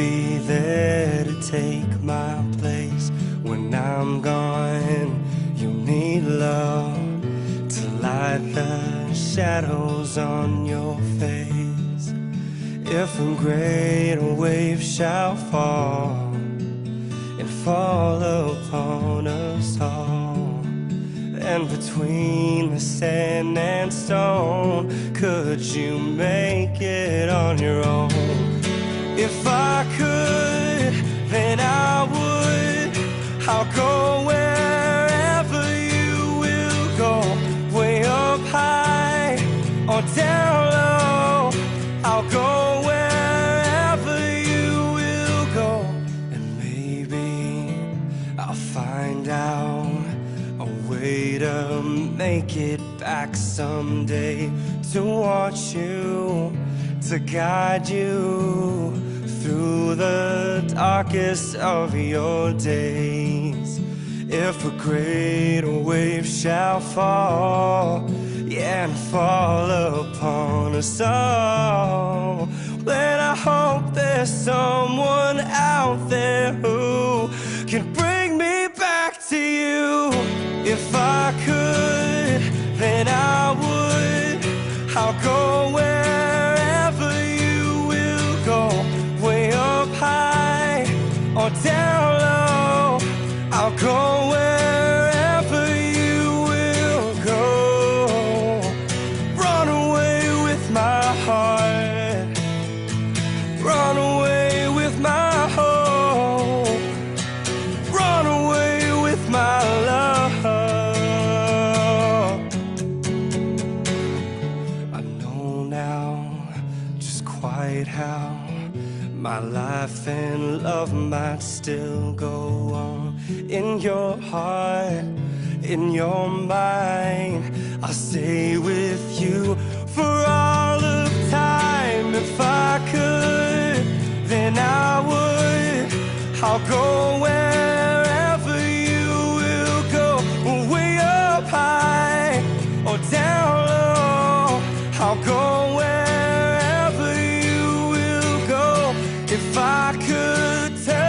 be there to take my place when I'm gone. You need love to light the shadows on your face. If a great wave shall fall and fall upon us all, and between the sand and stone, could you make it on your own? If I could, then I would. I'll go wherever you will go, way up high or down low. I'll go wherever you will go, and maybe I'll find out a way to make it back someday, to watch you, to guide you through the darkest of your days. If a great wave shall fall, yeah, and fall upon us all, then I hope there's someone out there who can bring me back to you. If I could, then I would. I'll go wherever you will go, way up high or down low. I'll go wherever you will go. Run away with my heart, run away with my hope, run away with my love. I know now just quite how my life and love might still go on. In your heart, in your mind, I'll stay with you for all of time. If I could, then I would. I'll go wherever you will go, way up high or down low. I'll go wherever you will go. If I could tell